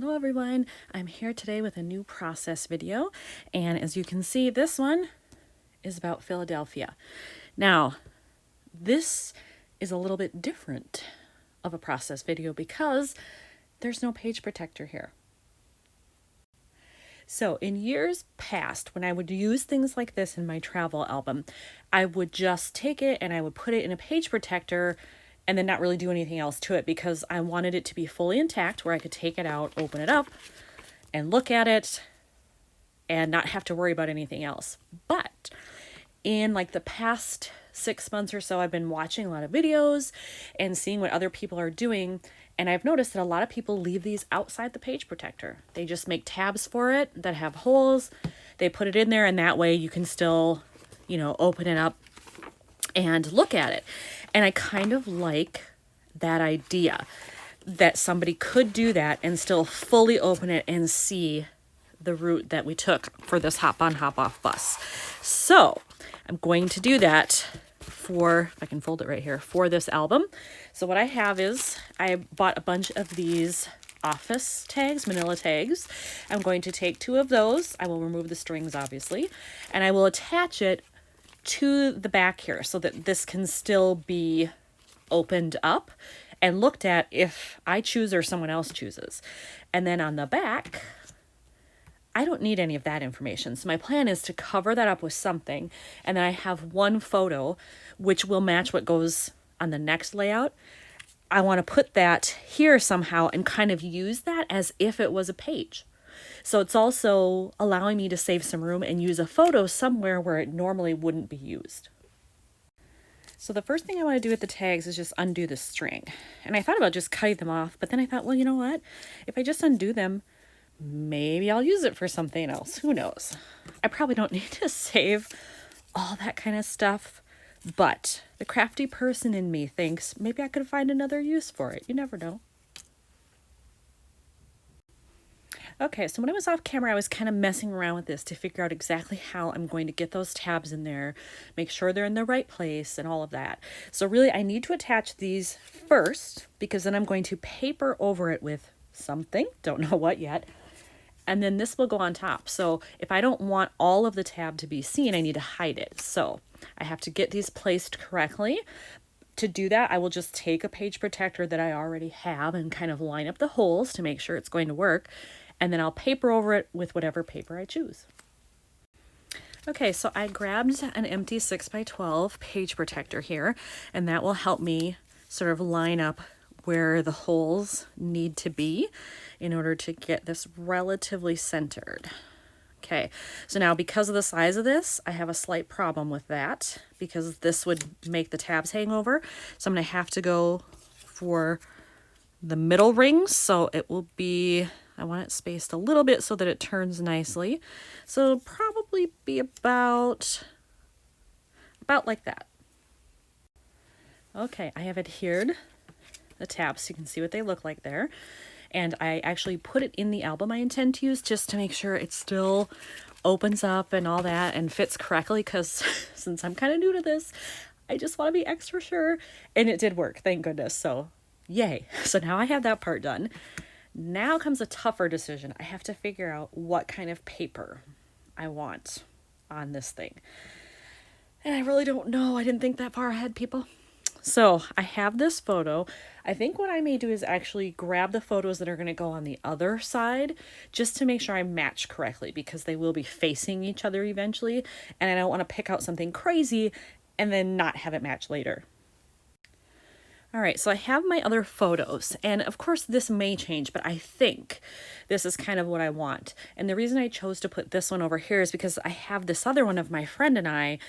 Hello everyone, I'm here today with a new process video, and as you can see, this one is about Philadelphia. Now, this is a little bit different of a process video because there's no page protector here. So in years past, when I would use things like this in my travel album, I would just take it and I would put it in a page protector and then not really do anything else to it because I wanted it to be fully intact where I could take it out, open it up, and look at it and not have to worry about anything else. But in like the past 6 months or so, I've been watching a lot of videos and seeing what other people are doing. And I've noticed that a lot of people leave these outside the page protector. They just make tabs for it that have holes. They put it in there and that way you can still, open it up and look at it. And I kind of like that idea that somebody could do that and still fully open it and see the route that we took for this hop on, hop off bus. So I'm going to do that for, if I can fold it right here, for this album. So what I have is I bought a bunch of these office tags, manila tags. I'm going to take 2 of those. I will remove the strings, obviously, and I will attach it to the back here so that this can still be opened up and looked at if I choose or someone else chooses. And then on the back, I don't need any of that information. So my plan is to cover that up with something. And then I have one photo which will match what goes on the next layout. I want to put that here somehow and kind of use that as if it was a page. So it's also allowing me to save some room and use a photo somewhere where it normally wouldn't be used. So the first thing I want to do with the tags is just undo the string. And I thought about just cutting them off, but then I thought, well, you know what? If I just undo them, maybe I'll use it for something else. Who knows? I probably don't need to save all that kind of stuff, but the crafty person in me thinks maybe I could find another use for it. You never know. Okay, so when I was off camera, I was kind of messing around with this to figure out exactly how I'm going to get those tabs in there, make sure they're in the right place and all of that. So really, I need to attach these first because then I'm going to paper over it with something, don't know what yet, and then this will go on top. So if I don't want all of the tab to be seen, I need to hide it. So I have to get these placed correctly. To do that, I will just take a page protector that I already have and kind of line up the holes to make sure it's going to work. And then I'll paper over it with whatever paper I choose. Okay, so I grabbed an empty 6x12 page protector here, and that will help me sort of line up where the holes need to be in order to get this relatively centered. Okay, so now because of the size of this, I have a slight problem with that because this would make the tabs hang over. So I'm going to have to go for the middle rings, so it will be, I want it spaced a little bit so that it turns nicely. So it'll probably be about like that. Okay, I have adhered the tabs so you can see what they look like there. And I actually put it in the album I intend to use just to make sure it still opens up and all that and fits correctly because since I'm kind of new to this, I just want to be extra sure. And it did work, thank goodness. So yay. So now I have that part done. Now comes a tougher decision. I have to figure out what kind of paper I want on this thing. And I really don't know. I didn't think that far ahead, people. So I have this photo. I think what I may do is actually grab the photos that are going to go on the other side just to make sure I match correctly because they will be facing each other eventually. And I don't want to pick out something crazy and then not have it match later. All right, so I have my other photos, and of course this may change, but I think this is kind of what I want. And the reason I chose to put this one over here is because I have this other one of my friend and I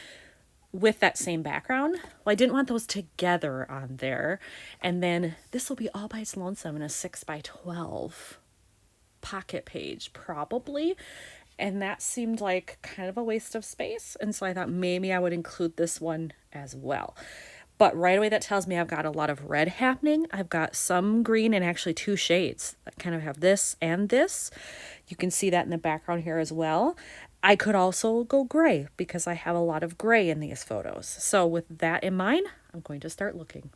with that same background. Well, I didn't want those together on there. And then this will be all by its lonesome in a 6x12 pocket page, probably. And that seemed like kind of a waste of space. And so I thought maybe I would include this one as well. But right away that tells me I've got a lot of red happening. I've got some green and actually 2 shades that kind of have this and this. You can see that in the background here as well. I could also go gray because I have a lot of gray in these photos. So with that in mind, I'm going to start looking.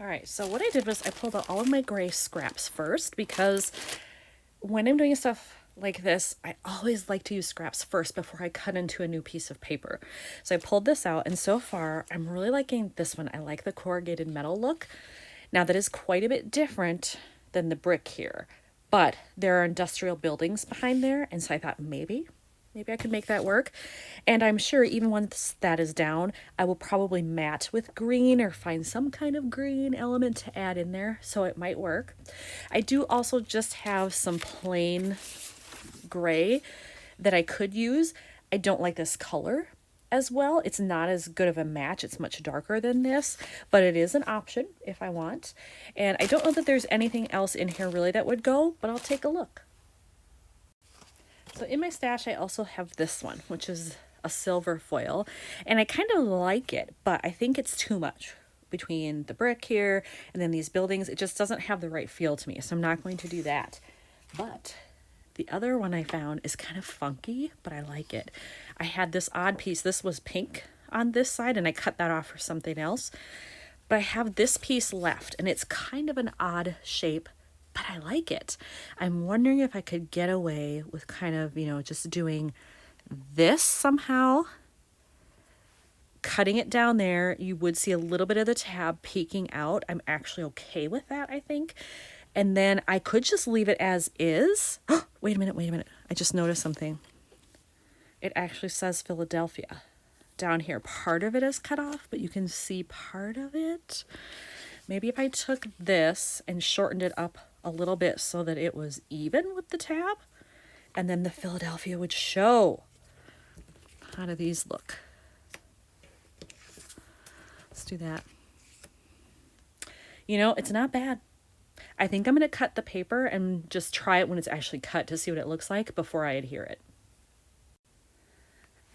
All right, so what I did was I pulled out all of my gray scraps first, because when I'm doing stuff like this, I always like to use scraps first before I cut into a new piece of paper. So I pulled this out, and so far I'm really liking this one. I like the corrugated metal look. Now that is quite a bit different than the brick here, but there are industrial buildings behind there, and so I thought maybe I could make that work. And I'm sure even once that is down, I will probably matte with green or find some kind of green element to add in there, so it might work. I do also just have some plain gray that I could use. I don't like this color as well. It's not as good of a match. It's much darker than this, but it is an option if I want. And I don't know that there's anything else in here really that would go, but I'll take a look. So in my stash, I also have this one, which is a silver foil, and I kind of like it, but I think it's too much between the brick here and then these buildings. It just doesn't have the right feel to me, so I'm not going to do that. But the other one I found is kind of funky, but I like it. I had this odd piece. This was pink on this side, and I cut that off for something else. But I have this piece left, and it's kind of an odd shape, but I like it. I'm wondering if I could get away with kind of, just doing this somehow. Cutting it down there, you would see a little bit of the tab peeking out. I'm actually okay with that, I think. And then I could just leave it as is. Wait a minute. I just noticed something. It actually says Philadelphia down here. Part of it is cut off, but you can see part of it. Maybe if I took this and shortened it up a little bit so that it was even with the tab, and then the Philadelphia would show. How do these look? Let's do that. It's not bad. I think I'm going to cut the paper and just try it when it's actually cut to see what it looks like before I adhere it.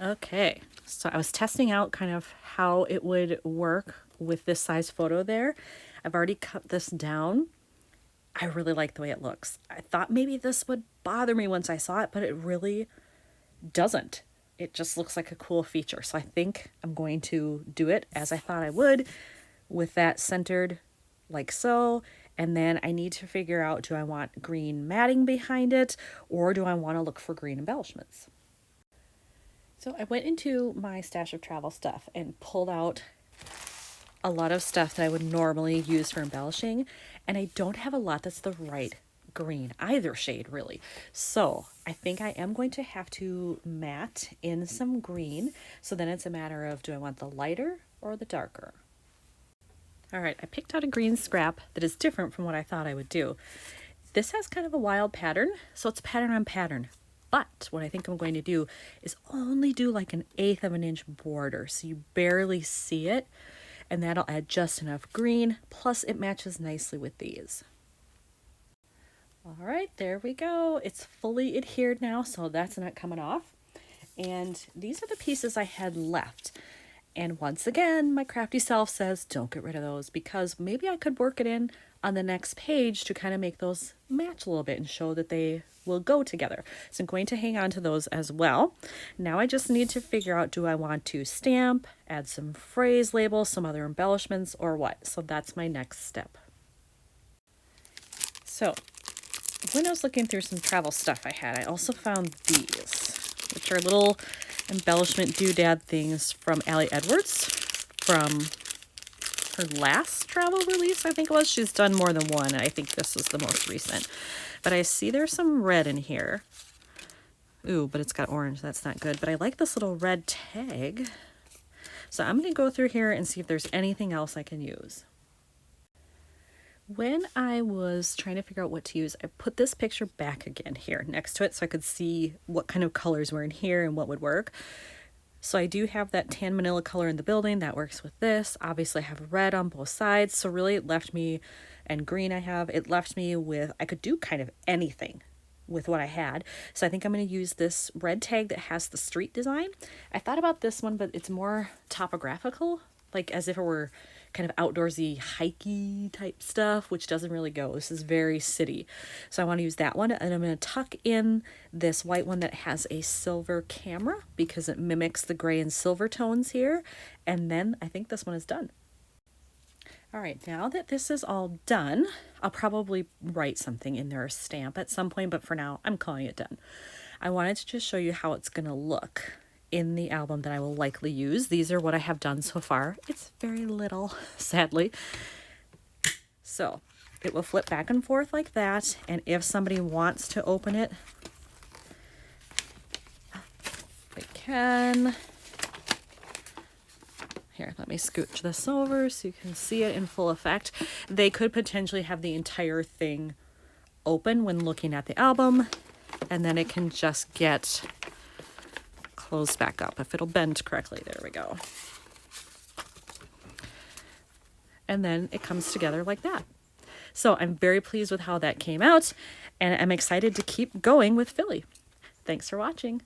Okay, so I was testing out kind of how it would work with this size photo there. I've already cut this down. I really like the way it looks. I thought maybe this would bother me once I saw it, but it really doesn't. It just looks like a cool feature. So I think I'm going to do it as I thought I would, with that centered like so. And then I need to figure out, do I want green matting behind it, or do I want to look for green embellishments? So I went into my stash of travel stuff and pulled out a lot of stuff that I would normally use for embellishing, and I don't have a lot that's the right green, either shade really. So I think I am going to have to matte in some green. So then it's a matter of, do I want the lighter or the darker? All right, I picked out a green scrap that is different from what I thought I would do. This has kind of a wild pattern, so it's pattern on pattern. But what I think I'm going to do is only do like 1/8 of an inch border, so you barely see it, and that'll add just enough green, plus it matches nicely with these. All right, there we go. It's fully adhered now, so that's not coming off. And these are the pieces I had left. And once again, my crafty self says, don't get rid of those, because maybe I could work it in on the next page to kind of make those match a little bit and show that they will go together. So I'm going to hang on to those as well. Now I just need to figure out, do I want to stamp, add some phrase labels, some other embellishments, or what? So that's my next step. So when I was looking through some travel stuff I had, I also found these, which are little embellishment doodad things from Allie Edwards from her last travel release, I think it was. She's done more than one, and I think this is the most recent. But I see there's some red in here. Ooh, but it's got orange. That's not good. But I like this little red tag. So I'm going to go through here and see if there's anything else I can use. When I was trying to figure out what to use, I put this picture back again here next to it so I could see what kind of colors were in here and what would work. So I do have that tan manila color in the building that works with this. Obviously I have red on both sides, so really it left me, and green it left me with, I could do kind of anything with what I had. So I think I'm going to use this red tag that has the street design. I thought about this one, but it's more topographical, like as if it were kind of outdoorsy, hikey type stuff, which doesn't really go. This is very city. So I want to use that one, and I'm going to tuck in this white one that has a silver camera because it mimics the gray and silver tones here. And then I think this one is done. All right, now that this is all done, I'll probably write something in there, a stamp at some point, but for now, I'm calling it done. I wanted to just show you how it's going to look in the album that I will likely use. These are what I have done so far. It's very little, sadly. So it will flip back and forth like that, and if somebody wants to open it, they can. Here, let me scooch this over so you can see it in full effect. They could potentially have the entire thing open when looking at the album, and then it can just get closed back up if it'll bend correctly. There we go. And then it comes together like that. So I'm very pleased with how that came out, and I'm excited to keep going with Philly. Thanks for watching.